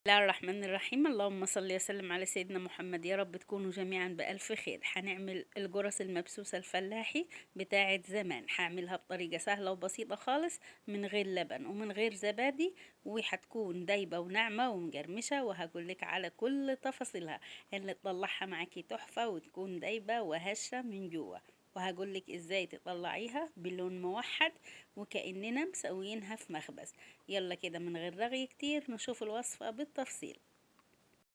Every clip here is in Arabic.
الله الرحمن الرحيم. اللهم صل وسلم على سيدنا محمد. يا رب تكونوا جميعا بألف خير. هنعمل الجرس المبسوسة الفلاحي بتاعة زمان. هعملها بطريقة سهلة وبسيطة خالص، من غير لبن ومن غير زبادي، وهتكون دايبة وناعمة ومجرمشة، وهقولك على كل تفاصيلها اللي تطلعها معاكي تحفة وتكون دايبة وهشة من جوه. وهقولك ازاي تطلعيها بلون موحد وكأننا مسويينها في مخبز. يلا كده من غير رغي كتير نشوف الوصفة بالتفصيل.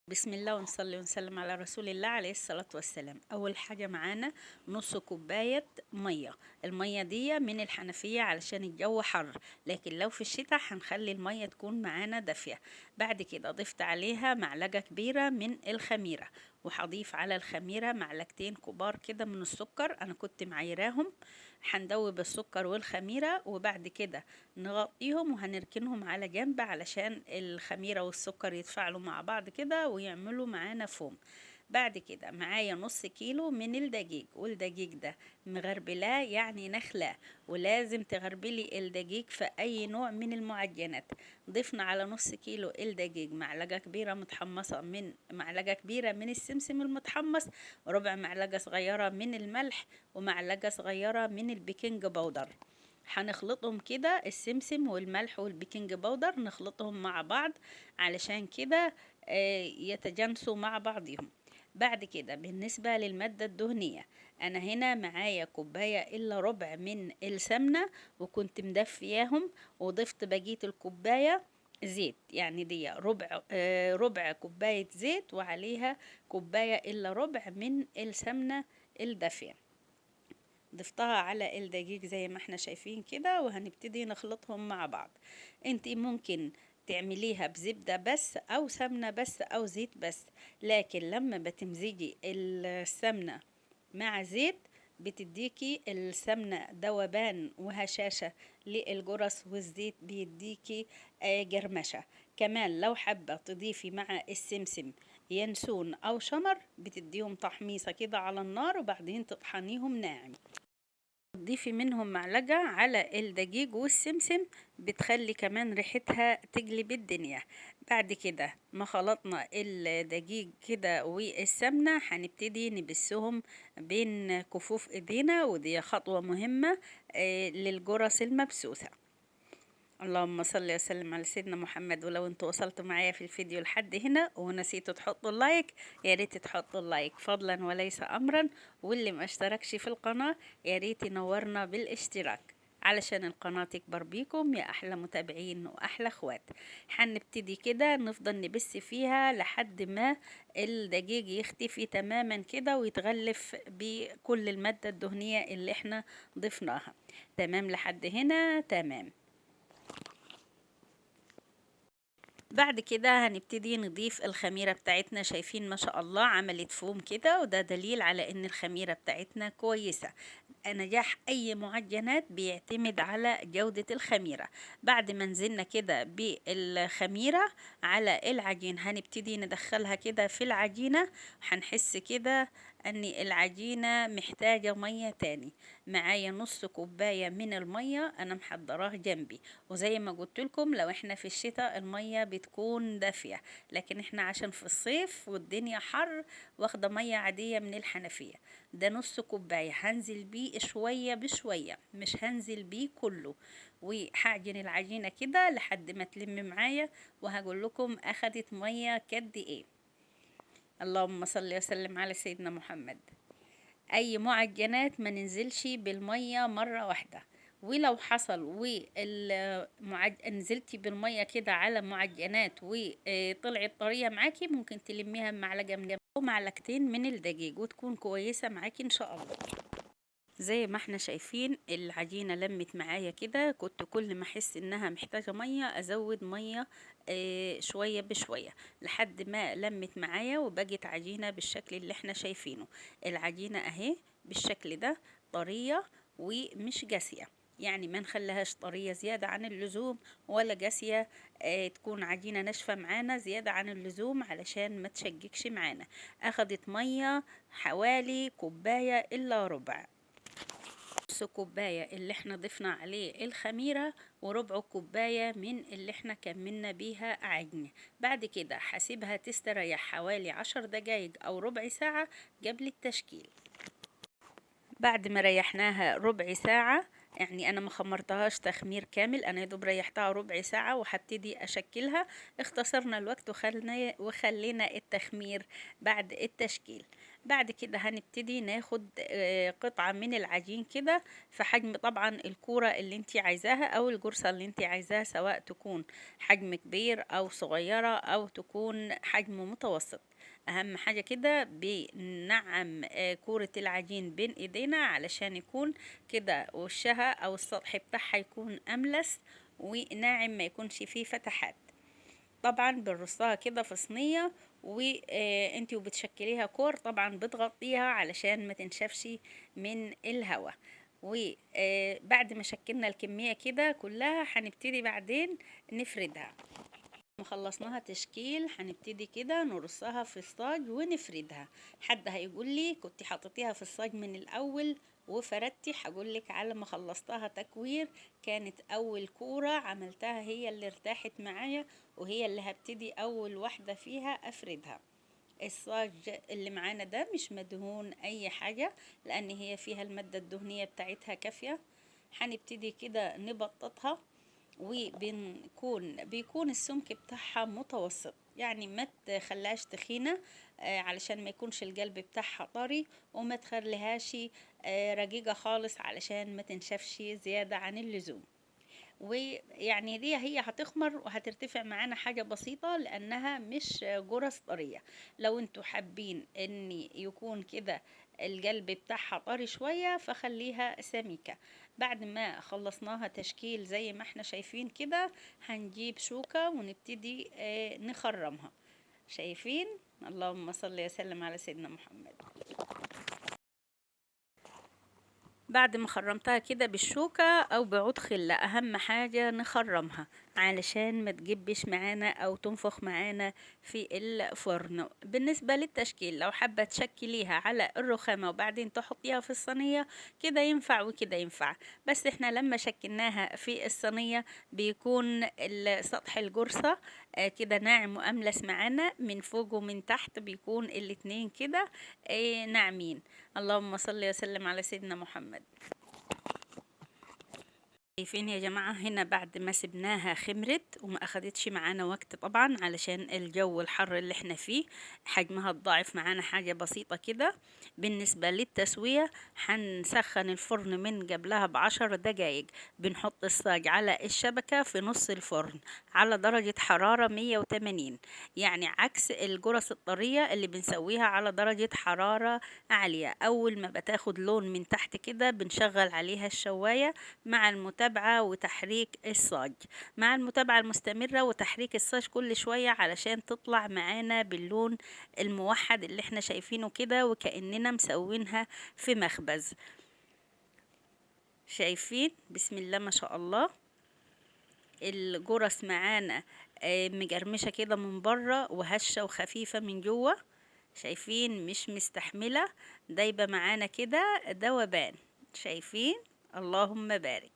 بسم الله ونصلي ونسلم على رسول الله عليه الصلاة والسلام. أول حاجة معانا نص كوباية مية. المية دي من الحنفية علشان الجو حر، لكن لو في الشتاء هنخلي المية تكون معانا دافية. بعد كده ضفت عليها معلقة كبيرة من الخميرة، وهضيف على الخميرة معلقتين كبار كده من السكر، أنا كنت معيراهم. هندوب السكر والخميرة وبعد كده نغطيهم وهنركنهم على جنب علشان الخميرة والسكر يتفاعلوا مع بعض كده ويعملوا معانا فوم. بعد كده معايا نص كيلو من الدقيق، والدقيق ده مغربلاه يعني نخلاه، ولازم تغربلي الدقيق في اي نوع من المعجنات. ضفنا على نص كيلو الدقيق معلقة كبيرة من السمسم المتحمص، وربع معلقة صغيرة من الملح، ومعلقة صغيرة من البيكنج باودر. هنخلطهم كده، السمسم والملح والبيكنج باودر نخلطهم مع بعض علشان كده يتجانسوا مع بعضهم. بعد كده بالنسبة للمادة الدهنية، أنا هنا معايا كوباية إلا ربع من السمنة وكنت مدفياهم، وضفت بقية الكوباية زيت، يعني دي ربع كوباية زيت وعليها كوباية إلا ربع من السمنة الدافية. ضفتها على الدقيق زي ما احنا شايفين كده، وهنبتدي نخلطهم مع بعض. انتي ممكن تعمليها بزبدة بس او سمنة بس او زيت بس، لكن لما بتمزجي السمنة مع زيت بتديكي السمنة ذوبان وهشاشة للجرس، والزيت بيديكي جرمشة. كمان لو حابة تضيفي مع السمسم ينسون او شمر بتديهم تحميصة كده على النار، وبعدين تطحنيهم ناعم. تضيفي منهم معلقة على الدقيق والسمسم، بتخلي كمان ريحتها تجلب الدنيا. بعد كده ما خلطنا الدقيق كده والسمنة هنبتدي نبسهم بين كفوف ايدينا، ودي خطوة مهمة للجرس المبسوسة. اللهم صل وسلم على سيدنا محمد. ولو انتوا وصلتوا معايا في الفيديو لحد هنا ونسيتوا تحطوا اللايك، يا ريت تحطوا اللايك فضلا وليس امرا، واللي ما اشتركش في القناة يا ريت ينورنا بالاشتراك علشان القناة تكبر بيكم يا احلى متابعين واحلى اخوات. هنبتدي كده نفضل نبس فيها لحد ما الدقيق يختفي تماما كده ويتغلف بكل المادة الدهنية اللي احنا ضفناها. تمام لحد هنا؟ تمام. بعد كده هنبتدي نضيف الخميرة بتاعتنا. شايفين ما شاء الله عملت فوم كده، وده دليل على ان الخميرة بتاعتنا كويسة. نجاح اي معجنات بيعتمد على جودة الخميرة. بعد ما نزلنا كده بالخميرة على العجين هنبتدي ندخلها كده في العجينة. هنحس كده ان العجينة محتاجة مية تاني. معايا نص كوباية من المية انا محضراه جنبي، وزي ما قلت لكم لو احنا في الشتاء المية بتكون دافية، لكن احنا عشان في الصيف والدنيا حر واخدة مية عادية من الحنفية. ده نص كوباية هنزل بيه شوية بشوية، مش هنزل بيه كله، وهعجن العجينة كده لحد ما تلم معايا، وهقول لكم اخدت مية قد ايه. اللهم صل وسلم على سيدنا محمد. اي معجنات ما ننزلش بالمية مرة واحدة، ولو حصل نزلتي بالمية كده على معجنات وطلعت طرية معاكي، ممكن تلميها بمعلقة من جنب او معلقتين من الدقيق وتكون كويسة معاكي ان شاء الله. زي ما احنا شايفين العجينة لمت معايا كده، كنت كل ما احس انها محتاجة مية ازود مية شوية بشوية لحد ما لمت معايا وبقت عجينة بالشكل اللي احنا شايفينه. العجينة اهي بالشكل ده، طرية ومش قاسية، يعني ما نخليهاش طرية زيادة عن اللزوم ولا قاسية تكون عجينة ناشفة معانا زيادة عن اللزوم علشان ما تشققش معانا. اخدت مية حوالي كوباية الا ربع. نص كوباية اللي احنا ضفنا عليه الخميرة، وربع كوباية من اللي احنا كملنا بيها عجن. بعد كده هسيبها تستريح حوالي 10 دقايق او ربع ساعة قبل التشكيل. بعد ما ريحناها ربع ساعة، يعني انا ما خمرتهاش تخمير كامل، انا يدوب ريحتها ربع ساعة وهبتدي اشكلها. اختصرنا الوقت وخلينا التخمير بعد التشكيل. بعد كده هنبتدي ناخد قطعة من العجين كده في حجم طبعا الكورة اللي انتي عايزاها او الجرصة اللي انتي عايزاها، سواء تكون حجم كبير او صغيرة او تكون حجم متوسط. اهم حاجة كده بنعم كورة العجين بين ايدينا علشان يكون كده وشها او السطح بتاعها يكون املس وناعم، ما يكونش فيه فتحات. طبعا بنرصها كده في صينية، وانتي وبتشكليها كور طبعا بتغطيها علشان ما تنشفش من الهواء. وبعد ما شكلنا الكمية كده كلها هنبتدي بعدين نفردها. خلصناها تشكيل هنبتدي كده نرصها في الصاج ونفردها. حد هيقول لي كنت حطيتيها في الصاج من الاول وفردتي، هقول لك على ما خلصتها تكوير كانت اول كورة عملتها هي اللي ارتاحت معايا، وهي اللي هبتدي اول واحدة فيها افردها. الصاج اللي معانا ده مش مدهون اي حاجة، لان هي فيها المادة الدهنية بتاعتها كافية. هنبتدي كده نبططها، بيكون السمك بتاعها متوسط، يعني ما تخليهاش تخينة علشان ما يكونش القلب بتاعها طري، وما تخليهاش رقيقة خالص علشان ما تنشفش زيادة عن اللزوم. ويعني دي هي هتخمر وهترتفع معانا حاجة بسيطة لأنها مش جرس طرية. لو انتوا حابين ان يكون كده القلب بتاعها طري شوية فخليها سميكة. بعد ما خلصناها تشكيل زي ما احنا شايفين كده، هنجيب شوكة ونبتدي نخرمها. شايفين؟ اللهم صل وسلم على سيدنا محمد. بعد ما خرمتها كده بالشوكة او بعود خلة، اهم حاجة نخرمها علشان ما تجبش معانا او تنفخ معانا في الفرن. بالنسبة للتشكيل، لو حابة تشكليها على الرخامة وبعدين تحطيها في الصينية كده ينفع وكده ينفع، بس احنا لما شكلناها في الصينية بيكون سطح الجرصة كده ناعم واملس معانا من فوق ومن تحت، بيكون الاتنين كده ناعمين. اللهم صل وسلم على سيدنا محمد. شايفين يا جماعة هنا بعد ما سبناها خمرت وما اخدتش معانا وقت طبعا علشان الجو الحر اللي احنا فيه، حجمها اتضاعف معانا حاجة بسيطة كده. بالنسبة للتسوية هنسخن الفرن من قبلها ب10 دقايق. بنحط الصاج على الشبكة في نص الفرن على درجة حرارة 180، يعني عكس الجرس الطرية اللي بنسويها على درجة حرارة عالية. اول ما بتاخد لون من تحت كده بنشغل عليها الشواية مع المتابعة وتحريك الصاج، مع المتابعة المستمرة وتحريك الصاج كل شوية علشان تطلع معانا باللون الموحد اللي احنا شايفينه كده وكأننا مسوينها في مخبز. شايفين؟ بسم الله ما شاء الله. الجرس معانا مجرمشة كده من بره وهشة وخفيفة من جوه. شايفين؟ مش مستحملة، دايبة معانا كده ذوبان. شايفين؟ اللهم بارك.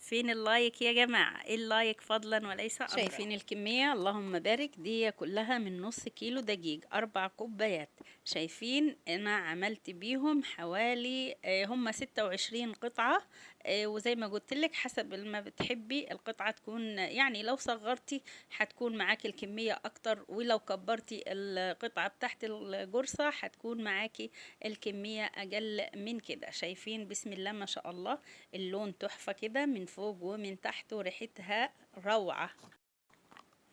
فين اللايك يا جماعة؟ ايه اللايك فضلا وليس امرا. شايفين الكمية؟ اللهم بارك، دي كلها من نص كيلو دقيق، 4 كوبايات. شايفين انا عملت بيهم حوالي هم 26 قطعة. وزي ما قلت لك حسب ما بتحبي القطعة تكون، يعني لو صغرتي هتكون معاكي الكمية اكتر، ولو كبرتي القطعة بتاعت الجرصة هتكون معاكي الكمية اقل من كده. شايفين؟ بسم الله ما شاء الله، اللون تحفة كده من فوق ومن تحت وريحتها روعة.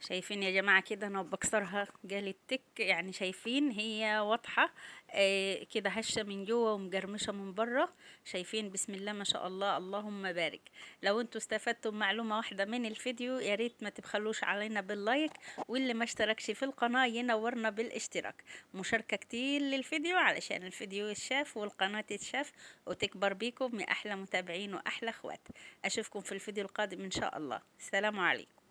شايفين يا جماعة كده انا بكسرها جالت تك، يعني شايفين هي واضحة كده هشة من جوه ومجرمشة من بره. شايفين؟ بسم الله ما شاء الله، اللهم بارك. لو انتوا استفدتم معلومة واحدة من الفيديو يا ريت ما تبخلوش علينا باللايك، واللي ما اشتركش في القناة ينورنا بالاشتراك. مشاركة كتير للفيديو علشان الفيديو يتشاف والقناة تتشاف وتكبر بيكم من احلى متابعين واحلى اخوات. اشوفكم في الفيديو القادم ان شاء الله. السلام عليكم.